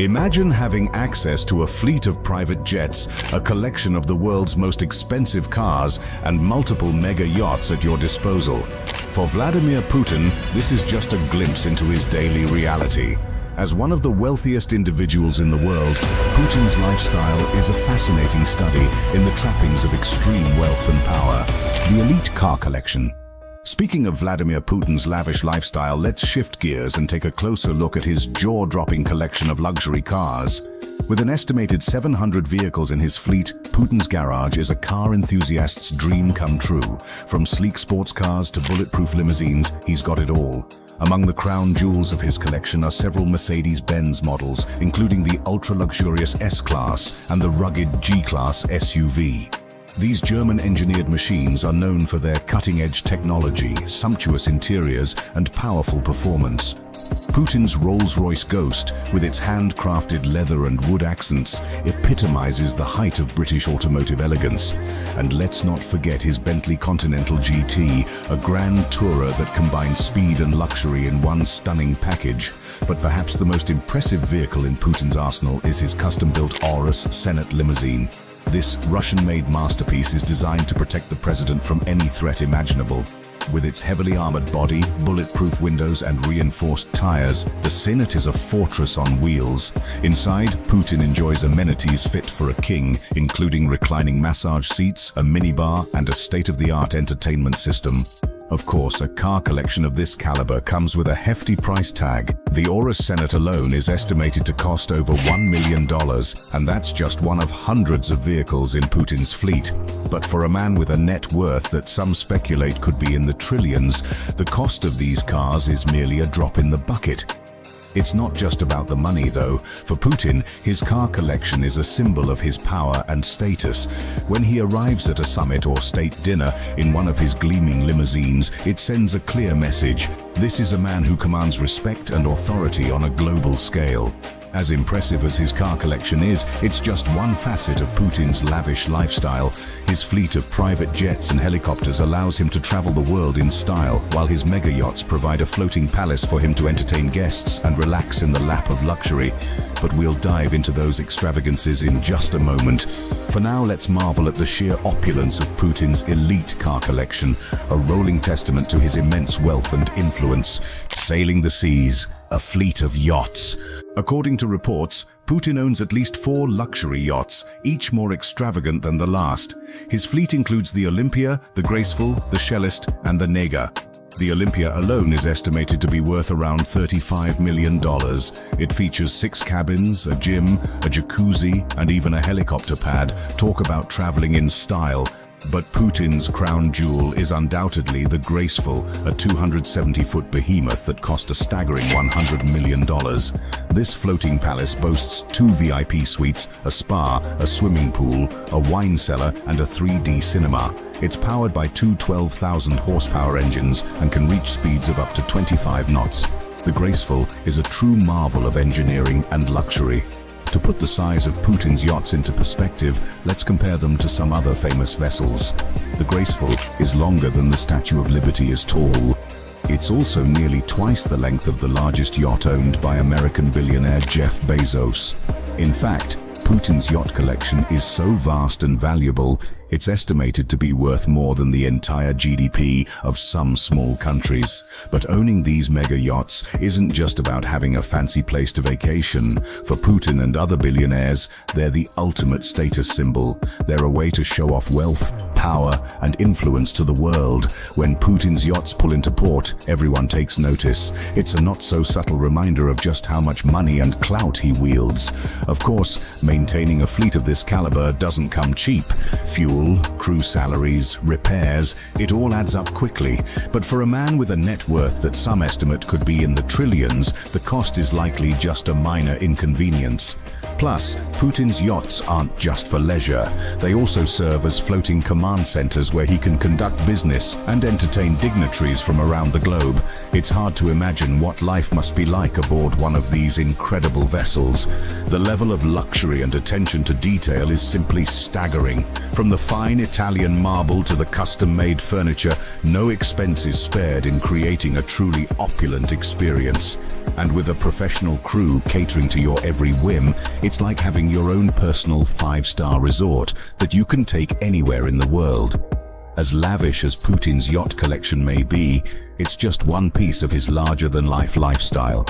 Imagine having access to a fleet of private jets, a collection of the world's most expensive cars, and multiple mega yachts at your disposal. For Vladimir Putin, this is just a glimpse into his daily reality. As one of the wealthiest individuals in the world, Putin's lifestyle is a fascinating study in the trappings of extreme wealth and power. The elite car collection. Speaking of Vladimir Putin's lavish lifestyle, let's shift gears and take a closer look at his jaw-dropping collection of luxury cars. With an estimated 700 vehicles in his fleet, Putin's garage is a car enthusiast's dream come true. From sleek sports cars to bulletproof limousines, he's got it all. Among the crown jewels of his collection are several Mercedes-Benz models, including the ultra-luxurious S-Class and the rugged G-Class SUV. These German-engineered machines are known for their cutting-edge technology, sumptuous interiors, and powerful performance. Putin's Rolls-Royce Ghost, with its handcrafted leather and wood accents, epitomizes the height of British automotive elegance. And let's not forget his Bentley Continental GT, a grand tourer that combines speed and luxury in one stunning package. But perhaps the most impressive vehicle in Putin's arsenal is his custom-built Aurus Senat limousine. This Russian-made masterpiece is designed to protect the president from any threat imaginable. With its heavily armored body, bulletproof windows and reinforced tires, the Senat is a fortress on wheels. Inside, Putin enjoys amenities fit for a king, including reclining massage seats, a minibar, and a state-of-the-art entertainment system. Of course, a car collection of this caliber comes with a hefty price tag. The Aurus Senat alone is estimated to cost over $1 million, and that's just one of hundreds of vehicles in Putin's fleet. But for a man with a net worth that some speculate could be in the trillions, the cost of these cars is merely a drop in the bucket. It's not just about the money, though. For Putin, his car collection is a symbol of his power and status. When he arrives at a summit or state dinner in one of his gleaming limousines, it sends a clear message. This is a man who commands respect and authority on a global scale. As impressive as his car collection is, it's just one facet of Putin's lavish lifestyle. His fleet of private jets and helicopters allows him to travel the world in style, while his mega yachts provide a floating palace for him to entertain guests and relax in the lap of luxury. But we'll dive into those extravagances in just a moment. For now, let's marvel at the sheer opulence of Putin's elite car collection, a rolling testament to his immense wealth and influence. Sailing the seas, a fleet of yachts. According to reports, Putin owns at least 4 luxury yachts, each more extravagant than the last. His fleet includes the Olympia, the Graceful, the Cellist, and the Nega. The Olympia alone is estimated to be worth around $35 million. It features 6 cabins, a gym, a jacuzzi, and even a helicopter pad. Talk about traveling in style. But Putin's crown jewel is undoubtedly the Graceful, a 270-foot behemoth that cost a staggering $100 million. This floating palace boasts 2 VIP suites, a spa, a swimming pool, a wine cellar, and a 3D cinema. It's powered by 2 12,000 horsepower engines and can reach speeds of up to 25 knots. The Graceful is a true marvel of engineering and luxury. To put the size of Putin's yachts into perspective, let's compare them to some other famous vessels. The Graceful is longer than the Statue of Liberty is tall. It's also nearly twice the length of the largest yacht owned by American billionaire Jeff Bezos. In fact, Putin's yacht collection is so vast and valuable, it's estimated to be worth more than the entire GDP of some small countries. But owning these mega yachts isn't just about having a fancy place to vacation. For Putin and other billionaires, they're the ultimate status symbol. They're a way to show off wealth, power, and influence to the world. When Putin's yachts pull into port, everyone takes notice. It's a not-so-subtle reminder of just how much money and clout he wields. Of course, maintaining a fleet of this caliber doesn't come cheap. Fuel, crew salaries, repairs, it all adds up quickly. But for a man with a net worth that some estimate could be in the trillions, the cost is likely just a minor inconvenience. Plus, Putin's yachts aren't just for leisure. They also serve as floating command centers where he can conduct business and entertain dignitaries from around the globe. It's hard to imagine what life must be like aboard one of these incredible vessels. The level of luxury and attention to detail is simply staggering. From the fine Italian marble to the custom-made furniture, no expense is spared in creating a truly opulent experience. And with a professional crew catering to your every whim, it's like having your own personal 5-star resort that you can take anywhere in the world. As lavish as Putin's yacht collection may be, it's just one piece of his larger-than-life lifestyle.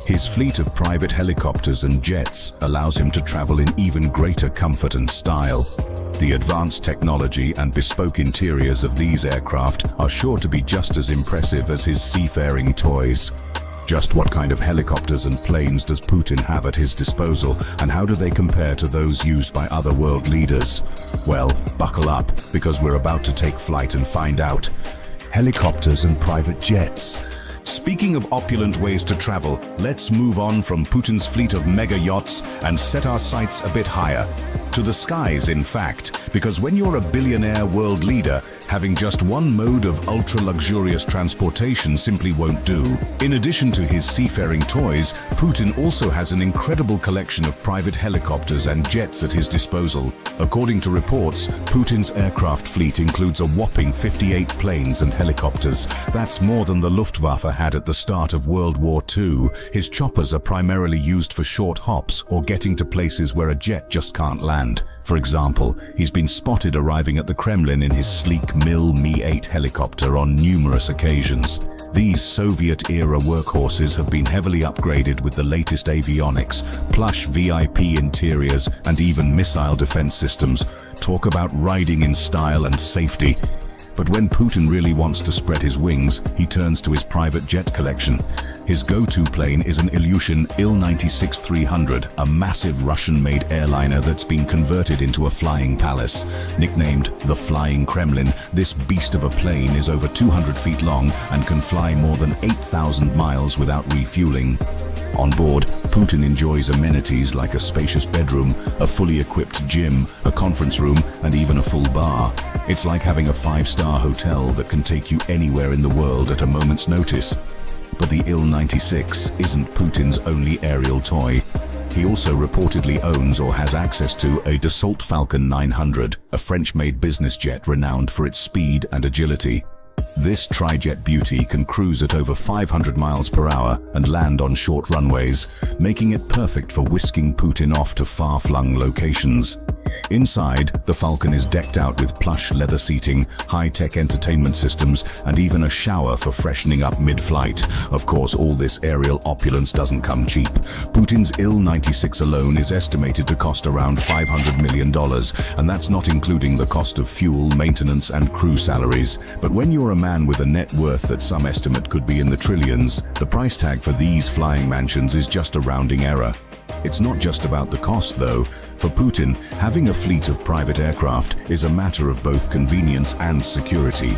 His fleet of private helicopters and jets allows him to travel in even greater comfort and style. The advanced technology and bespoke interiors of these aircraft are sure to be just as impressive as his seafaring toys. Just what kind of helicopters and planes does Putin have at his disposal, and how do they compare to those used by other world leaders? Well, buckle up, because we're about to take flight and find out. Helicopters and private jets. Speaking of opulent ways to travel, let's move on from Putin's fleet of mega yachts and set our sights a bit higher. To the skies, in fact, because when you're a billionaire world leader, having just one mode of ultra-luxurious transportation simply won't do. In addition to his seafaring toys, Putin also has an incredible collection of private helicopters and jets at his disposal. According to reports, Putin's aircraft fleet includes a whopping 58 planes and helicopters. That's more than the Luftwaffe had at the start of World War II. His choppers are primarily used for short hops or getting to places where a jet just can't land. For example, he's been spotted arriving at the Kremlin in his sleek Mil Mi-8 helicopter on numerous occasions. These Soviet-era workhorses have been heavily upgraded with the latest avionics, plush VIP interiors, and even missile defense systems. Talk about riding in style and safety. But when Putin really wants to spread his wings, he turns to his private jet collection. His go-to plane is an Ilyushin Il-96-300, a massive Russian-made airliner that's been converted into a flying palace. Nicknamed the Flying Kremlin, this beast of a plane is over 200 feet long and can fly more than 8,000 miles without refueling. On board, Putin enjoys amenities like a spacious bedroom, a fully equipped gym, a conference room, and even a full bar. It's like having a 5-star hotel that can take you anywhere in the world at a moment's notice. But the Il-96 isn't Putin's only aerial toy. He also reportedly owns or has access to a Dassault Falcon 900, a French-made business jet renowned for its speed and agility. This tri-jet beauty can cruise at over 500 miles per hour and land on short runways, making it perfect for whisking Putin off to far-flung locations. Inside, the Falcon is decked out with plush leather seating, high-tech entertainment systems, and even a shower for freshening up mid-flight. Of course, all this aerial opulence doesn't come cheap. Putin's Il-96 alone is estimated to cost around $500 million, and that's not including the cost of fuel, maintenance, and crew salaries. But when you're a man with a net worth that some estimate could be in the trillions, the price tag for these flying mansions is just a rounding error. It's not just about the cost, though. For Putin, having a fleet of private aircraft is a matter of both convenience and security.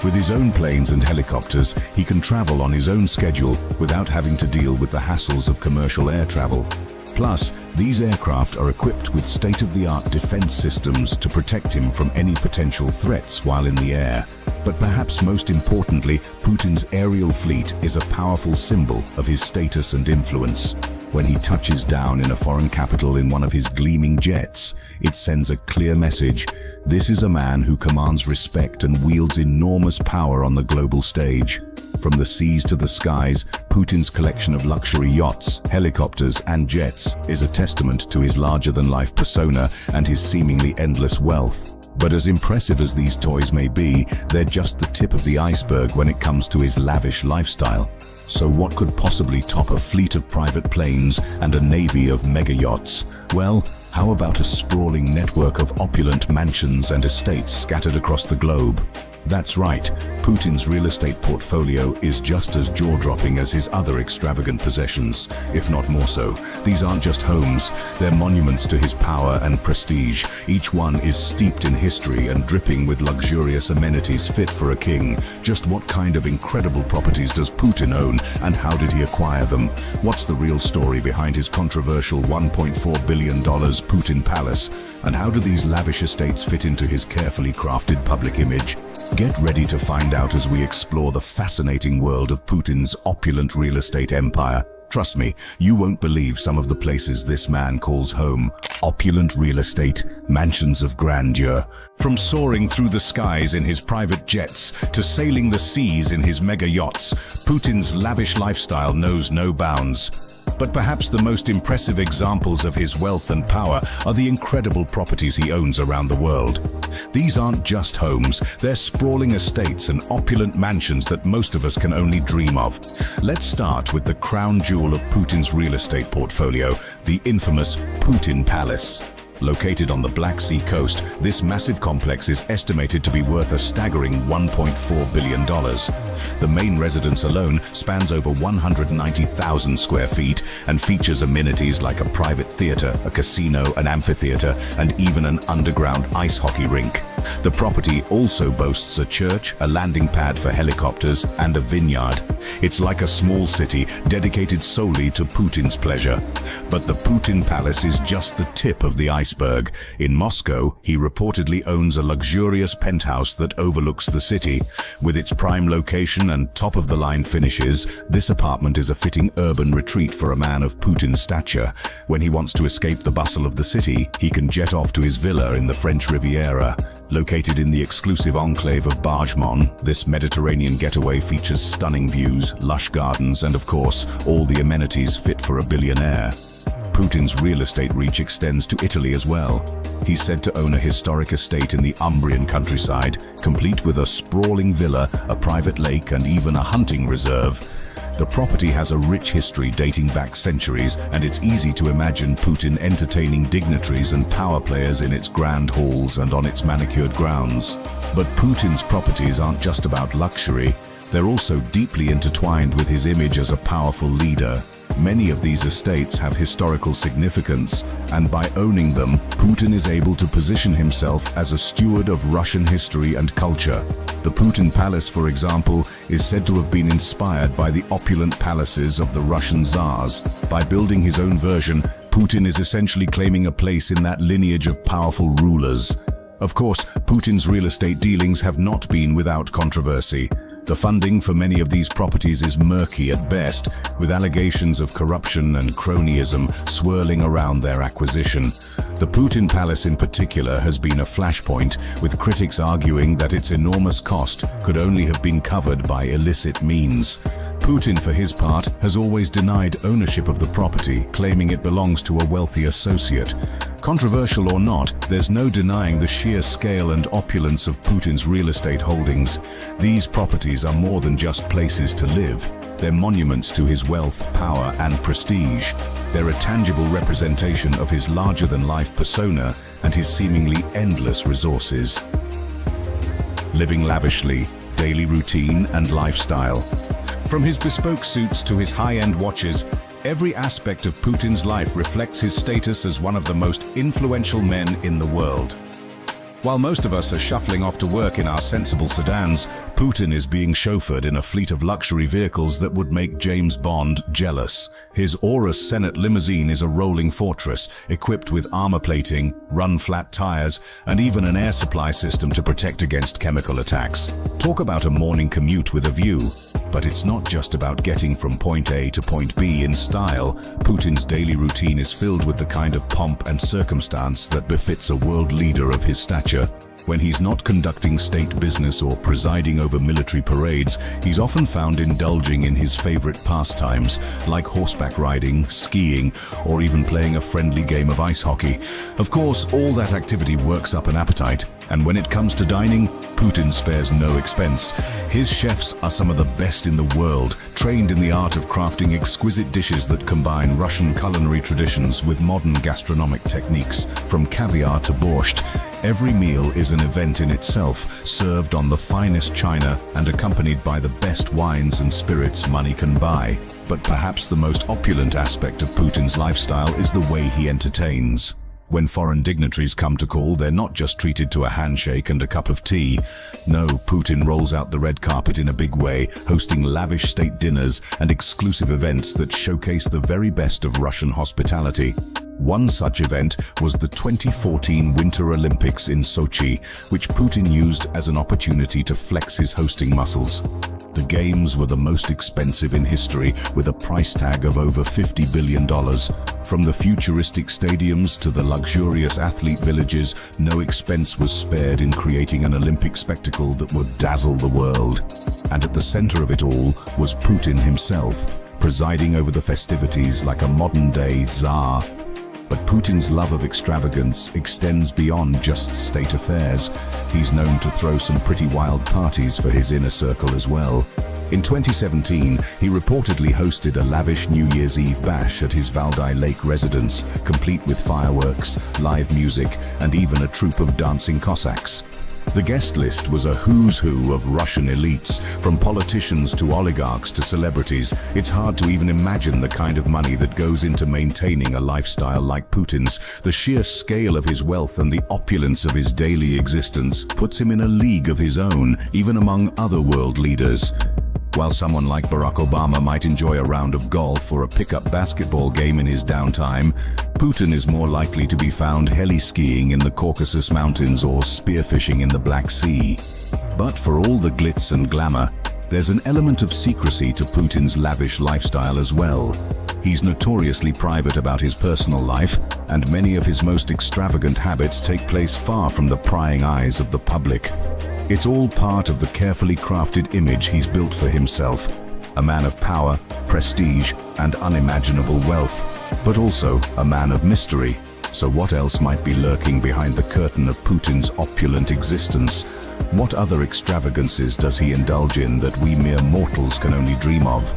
With his own planes and helicopters, he can travel on his own schedule without having to deal with the hassles of commercial air travel. Plus, these aircraft are equipped with state-of-the-art defense systems to protect him from any potential threats while in the air. But perhaps most importantly, Putin's aerial fleet is a powerful symbol of his status and influence. When he touches down in a foreign capital in one of his gleaming jets, it sends a clear message. This is a man who commands respect and wields enormous power on the global stage. From the seas to the skies, Putin's collection of luxury yachts, helicopters, and jets is a testament to his larger-than-life persona and his seemingly endless wealth. But as impressive as these toys may be, they're just the tip of the iceberg when it comes to his lavish lifestyle. So what could possibly top a fleet of private planes and a navy of mega yachts? Well, how about a sprawling network of opulent mansions and estates scattered across the globe? That's right, Putin's real estate portfolio is just as jaw-dropping as his other extravagant possessions, if not more so. These aren't just homes, they're monuments to his power and prestige. Each one is steeped in history and dripping with luxurious amenities fit for a king. Just what kind of incredible properties does Putin own, and how did he acquire them? What's the real story behind his controversial $1.4 billion Putin Palace? And how do these lavish estates fit into his carefully crafted public image? Get ready to find out as we explore the fascinating world of Putin's opulent real estate empire. Trust me, you won't believe some of the places this man calls home. Opulent real estate, mansions of grandeur. From soaring through the skies in his private jets to sailing the seas in his mega yachts, Putin's lavish lifestyle knows no bounds. But perhaps the most impressive examples of his wealth and power are the incredible properties he owns around the world. These aren't just homes, they're sprawling estates and opulent mansions that most of us can only dream of. Let's start with the crown jewel of Putin's real estate portfolio, the infamous Putin Palace. Located on the Black Sea coast, this massive complex is estimated to be worth a staggering $1.4 billion. The main residence alone spans over 190,000 square feet and features amenities like a private theater, a casino, an amphitheater, and even an underground ice hockey rink. The property also boasts a church, a landing pad for helicopters, and a vineyard. It's like a small city dedicated solely to Putin's pleasure. But the Putin Palace is just the tip of the iceberg. In Moscow, he reportedly owns a luxurious penthouse that overlooks the city. With its prime location and top-of-the-line finishes, this apartment is a fitting urban retreat for a man of Putin's stature. When he wants to escape the bustle of the city, he can jet off to his villa in the French Riviera. Located in the exclusive enclave of Bargemon, this Mediterranean getaway features stunning views, lush gardens, and of course, all the amenities fit for a billionaire. Putin's real estate reach extends to Italy as well. He's said to own a historic estate in the Umbrian countryside, complete with a sprawling villa, a private lake, and even a hunting reserve. The property has a rich history dating back centuries, and it's easy to imagine Putin entertaining dignitaries and power players in its grand halls and on its manicured grounds. But Putin's properties aren't just about luxury, they're also deeply intertwined with his image as a powerful leader. Many of these estates have historical significance, and by owning them, Putin is able to position himself as a steward of Russian history and culture. The Putin Palace, for example, is said to have been inspired by the opulent palaces of the Russian Tsars. By building his own version, Putin is essentially claiming a place in that lineage of powerful rulers. Of course, Putin's real estate dealings have not been without controversy. The funding for many of these properties is murky at best, with allegations of corruption and cronyism swirling around their acquisition. The Putin Palace in particular has been a flashpoint, with critics arguing that its enormous cost could only have been covered by illicit means. Putin, for his part, has always denied ownership of the property, claiming it belongs to a wealthy associate. Controversial or not, there's no denying the sheer scale and opulence of Putin's real estate holdings. These properties are more than just places to live. They're monuments to his wealth, power, and prestige. They're a tangible representation of his larger-than-life persona and his seemingly endless resources. Living lavishly, daily routine, and lifestyle. From his bespoke suits to his high-end watches, every aspect of Putin's life reflects his status as one of the most influential men in the world. While most of us are shuffling off to work in our sensible sedans, Putin is being chauffeured in a fleet of luxury vehicles that would make James Bond jealous. His Aurus Senate limousine is a rolling fortress, equipped with armor plating, run-flat tires, and even an air supply system to protect against chemical attacks. Talk about a morning commute with a view. But it's not just about getting from point A to point B in style. Putin's daily routine is filled with the kind of pomp and circumstance that befits a world leader of his stature. When he's not conducting state business or presiding over military parades, he's often found indulging in his favorite pastimes, like horseback riding, skiing, or even playing a friendly game of ice hockey. Of course, all that activity works up an appetite. And when it comes to dining, Putin spares no expense. His chefs are some of the best in the world, trained in the art of crafting exquisite dishes that combine Russian culinary traditions with modern gastronomic techniques. From caviar to borscht, every meal is an event in itself, served on the finest china and accompanied by the best wines and spirits money can buy. But perhaps the most opulent aspect of Putin's lifestyle is the way he entertains. When foreign dignitaries come to call, they're not just treated to a handshake and a cup of tea. No, Putin rolls out the red carpet in a big way, hosting lavish state dinners and exclusive events that showcase the very best of Russian hospitality. One such event was the 2014 Winter Olympics in Sochi, which Putin used as an opportunity to flex his hosting muscles. The games were the most expensive in history, with a price tag of over $50 billion. From the futuristic stadiums to the luxurious athlete villages, no expense was spared in creating an Olympic spectacle that would dazzle the world. And at the center of it all was Putin himself, presiding over the festivities like a modern-day czar. But Putin's love of extravagance extends beyond just state affairs. He's known to throw some pretty wild parties for his inner circle as well. In 2017, he reportedly hosted a lavish New Year's Eve bash at his Valdai Lake residence, complete with fireworks, live music, and even a troupe of dancing Cossacks. The guest list was a who's who of Russian elites, from politicians to oligarchs to celebrities. It's hard to even imagine the kind of money that goes into maintaining a lifestyle like Putin's. The sheer scale of his wealth and the opulence of his daily existence puts him in a league of his own, even among other world leaders. While someone like Barack Obama might enjoy a round of golf or a pickup basketball game in his downtime, Putin is more likely to be found heli-skiing in the Caucasus Mountains or spearfishing in the Black Sea. But for all the glitz and glamour, there's an element of secrecy to Putin's lavish lifestyle as well. He's notoriously private about his personal life, and many of his most extravagant habits take place far from the prying eyes of the public. It's all part of the carefully crafted image he's built for himself. A man of power, prestige, and unimaginable wealth, but also a man of mystery. So what else might be lurking behind the curtain of Putin's opulent existence? What other extravagances does he indulge in that we mere mortals can only dream of?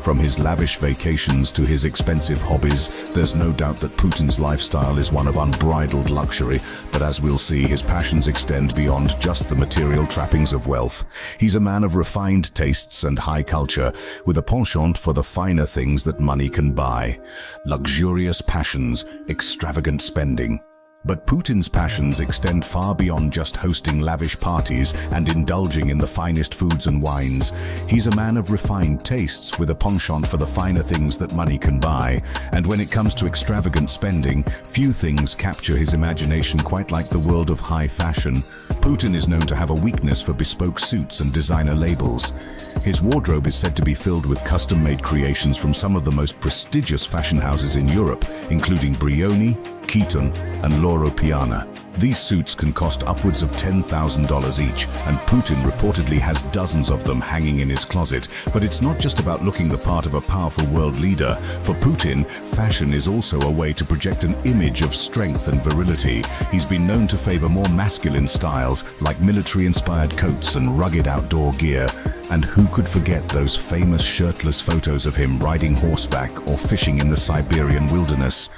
From his lavish vacations to his expensive hobbies, there's no doubt that Putin's lifestyle is one of unbridled luxury, but as we'll see, his passions extend beyond just the material trappings of wealth. He's a man of refined tastes and high culture, with a penchant for the finer things that money can buy. Luxurious passions, extravagant spending. But Putin's passions extend far beyond just hosting lavish parties and indulging in the finest foods and wines. He's a man of refined tastes with a penchant for the finer things that money can buy. And when it comes to extravagant spending, few things capture his imagination quite like the world of high fashion. Putin is known to have a weakness for bespoke suits and designer labels. His wardrobe is said to be filled with custom-made creations from some of the most prestigious fashion houses in Europe, including Brioni, Keaton, and Loro Piana. These suits can cost upwards of $10,000 each, and Putin reportedly has dozens of them hanging in his closet. But it's not just about looking the part of a powerful world leader. For Putin, fashion is also a way to project an image of strength and virility. He's been known to favor more masculine styles, like military-inspired coats and rugged outdoor gear. And who could forget those famous shirtless photos of him riding horseback or fishing in the Siberian wilderness?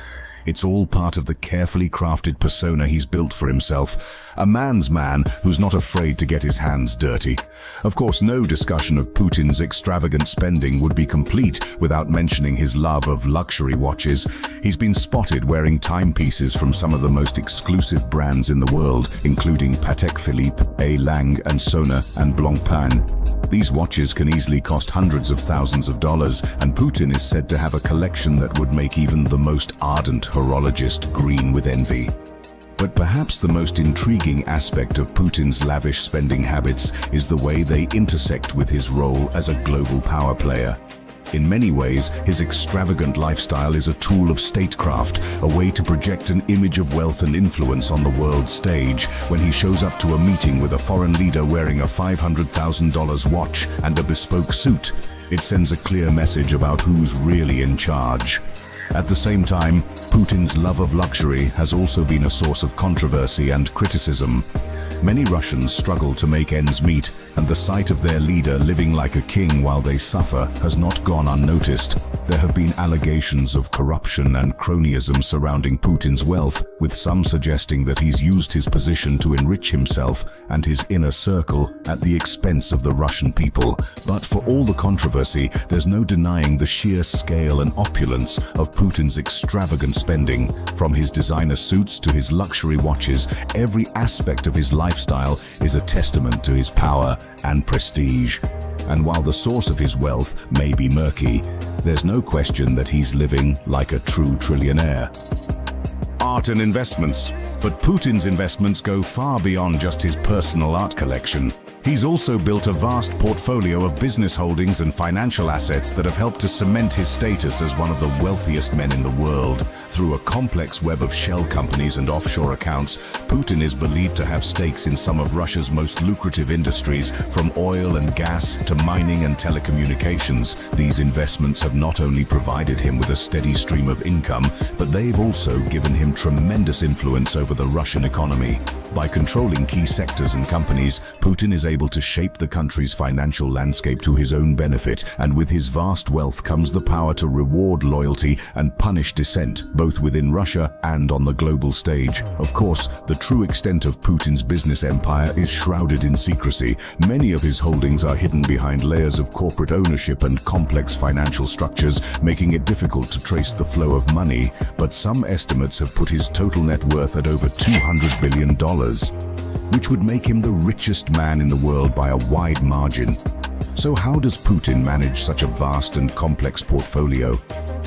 It's all part of the carefully crafted persona he's built for himself. A man's man who's not afraid to get his hands dirty. Of course, no discussion of Putin's extravagant spending would be complete without mentioning his love of luxury watches. He's been spotted wearing timepieces from some of the most exclusive brands in the world, including Patek Philippe, A. Lange and Sona and Blancpain. These watches can easily cost hundreds of thousands of dollars, and Putin is said to have a collection that would make even the most ardent horologist green with envy. But perhaps the most intriguing aspect of Putin's lavish spending habits is the way they intersect with his role as a global power player. In many ways, his extravagant lifestyle is a tool of statecraft, a way to project an image of wealth and influence on the world stage. When he shows up to a meeting with a foreign leader wearing a $500,000 watch and a bespoke suit, it sends a clear message about who's really in charge. At the same time, Putin's love of luxury has also been a source of controversy and criticism. Many Russians struggle to make ends meet, and the sight of their leader living like a king while they suffer has not gone unnoticed. There have been allegations of corruption and cronyism surrounding Putin's wealth, with some suggesting that he's used his position to enrich himself and his inner circle at the expense of the Russian people. But for all the controversy, there's no denying the sheer scale and opulence of Putin's extravagant spending. From his designer suits to his luxury watches, every aspect of his lifestyle is a testament to his power and prestige. And while the source of his wealth may be murky, there's no question that he's living like a true trillionaire. Art and investments. But Putin's investments go far beyond just his personal art collection. He's also built a vast portfolio of business holdings and financial assets that have helped to cement his status as one of the wealthiest men in the world. Through a complex web of shell companies and offshore accounts, Putin is believed to have stakes in some of Russia's most lucrative industries, from oil and gas to mining and telecommunications. These investments have not only provided him with a steady stream of income, but they've also given him tremendous influence over the Russian economy. By controlling key sectors and companies, Putin is able to shape the country's financial landscape to his own benefit, and with his vast wealth comes the power to reward loyalty and punish dissent, both within Russia and on the global stage. Of course, the true extent of Putin's business empire is shrouded in secrecy. Many of his holdings are hidden behind layers of corporate ownership and complex financial structures, making it difficult to trace the flow of money. But some estimates have put his total net worth at over $200 billion. Which would make him the richest man in the world by a wide margin. So how does Putin manage such a vast and complex portfolio?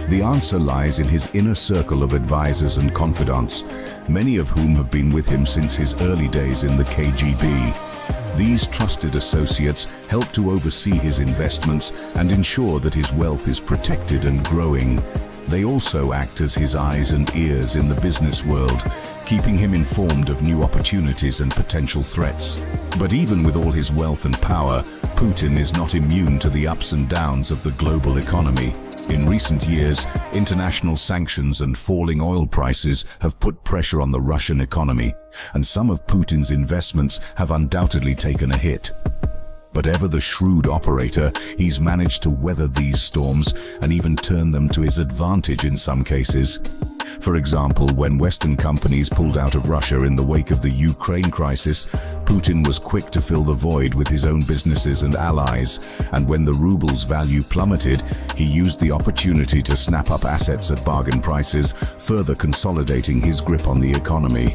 The answer lies in his inner circle of advisors and confidants, many of whom have been with him since his early days in the KGB. These trusted associates help to oversee his investments and ensure that his wealth is protected and growing. They also act as his eyes and ears in the business world, keeping him informed of new opportunities and potential threats. But even with all his wealth and power, Putin is not immune to the ups and downs of the global economy. In recent years, international sanctions and falling oil prices have put pressure on the Russian economy, and some of Putin's investments have undoubtedly taken a hit. But ever the shrewd operator, he's managed to weather these storms and even turn them to his advantage in some cases. For example, when Western companies pulled out of Russia in the wake of the Ukraine crisis, Putin was quick to fill the void with his own businesses and allies. And when the ruble's value plummeted, he used the opportunity to snap up assets at bargain prices, further consolidating his grip on the economy.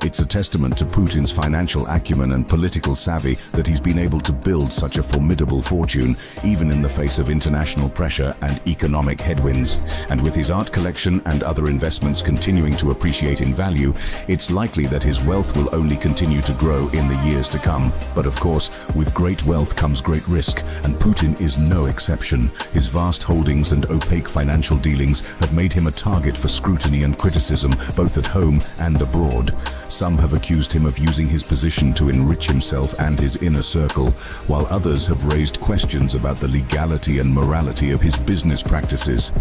It's a testament to Putin's financial acumen and political savvy that he's been able to build such a formidable fortune, even in the face of international pressure and economic headwinds. And with his art collection and other investments continuing to appreciate in value, it's likely that his wealth will only continue to grow in the years to come. But of course, with great wealth comes great risk, and Putin is no exception. His vast holdings and opaque financial dealings have made him a target for scrutiny and criticism, both at home and abroad. Some have accused him of using his position to enrich himself and his inner circle, while others have raised questions about the legality and morality of his business practices.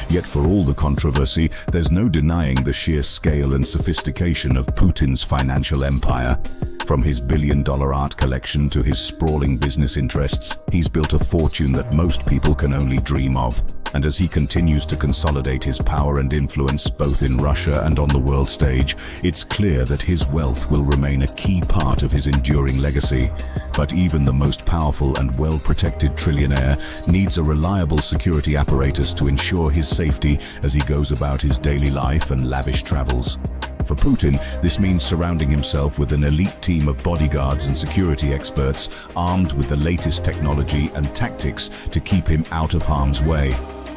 Yet for all the controversy, there's no denying the sheer scale and sophistication of Putin's financial empire. From his billion-dollar art collection to his sprawling business interests, he's built a fortune that most people can only dream of. And as he continues to consolidate his power and influence both in Russia and on the world stage, it's clear that his wealth will remain a key part of his enduring legacy. But even the most powerful and well-protected trillionaire needs a reliable security apparatus to ensure his safety as he goes about his daily life and lavish travels. For Putin, this means surrounding himself with an elite team of bodyguards and security experts armed with the latest technology and tactics to keep him out of harm's way.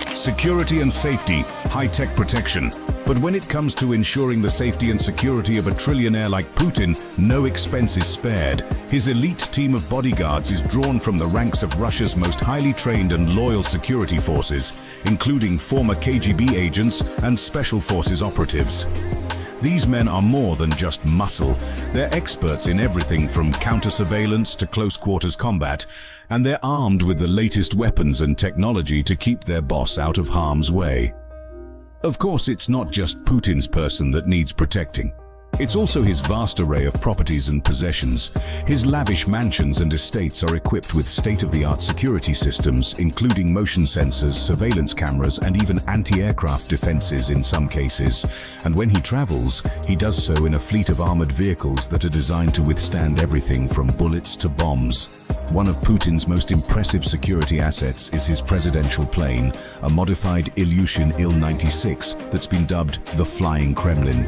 Security and safety, high-tech protection. But when it comes to ensuring the safety and security of a trillionaire like Putin, no expense is spared. His elite team of bodyguards is drawn from the ranks of Russia's most highly trained and loyal security forces, including former KGB agents and special forces operatives. These men are more than just muscle. They're experts in everything from counter-surveillance to close-quarters combat, and they're armed with the latest weapons and technology to keep their boss out of harm's way. Of course, it's not just Putin's person that needs protecting. It's also his vast array of properties and possessions. His lavish mansions and estates are equipped with state-of-the-art security systems, including motion sensors, surveillance cameras, and even anti-aircraft defenses in some cases. And when he travels, he does so in a fleet of armored vehicles that are designed to withstand everything from bullets to bombs. One of Putin's most impressive security assets is his presidential plane, a modified Ilyushin Il-96 that's been dubbed the Flying Kremlin.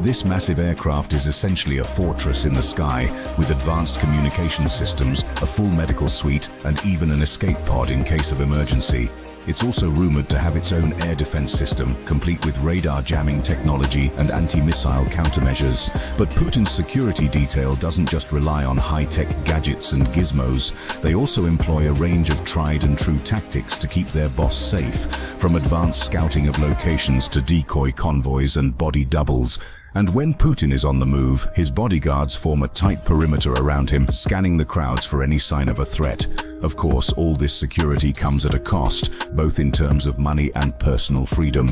This massive aircraft is essentially a fortress in the sky, with advanced communication systems, a full medical suite, and even an escape pod in case of emergency. It's also rumored to have its own air defense system, complete with radar jamming technology and anti-missile countermeasures. But Putin's security detail doesn't just rely on high-tech gadgets and gizmos. They also employ a range of tried-and-true tactics to keep their boss safe, from advanced scouting of locations to decoy convoys and body doubles. And when Putin is on the move, his bodyguards form a tight perimeter around him, scanning the crowds for any sign of a threat. Of course, all this security comes at a cost, both in terms of money and personal freedom.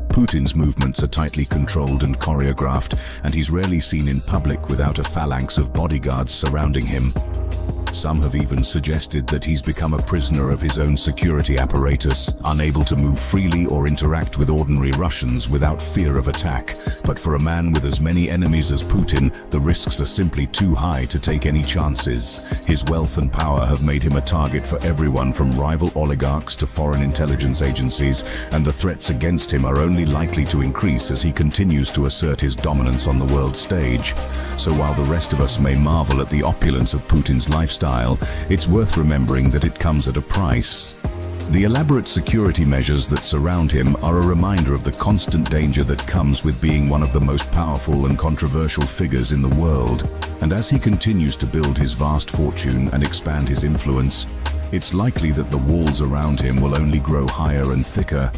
Putin's movements are tightly controlled and choreographed, and he's rarely seen in public without a phalanx of bodyguards surrounding him. Some have even suggested that he's become a prisoner of his own security apparatus, unable to move freely or interact with ordinary Russians without fear of attack. But for a man with as many enemies as Putin, the risks are simply too high to take any chances. His wealth and power have made him a target for everyone from rival oligarchs to foreign intelligence agencies, and the threats against him are only likely to increase as he continues to assert his dominance on the world stage. So while the rest of us may marvel at the opulence of Putin's lifestyle, it's worth remembering that it comes at a price. The elaborate security measures that surround him are a reminder of the constant danger that comes with being one of the most powerful and controversial figures in the world. And as he continues to build his vast fortune and expand his influence, it's likely that the walls around him will only grow higher and thicker.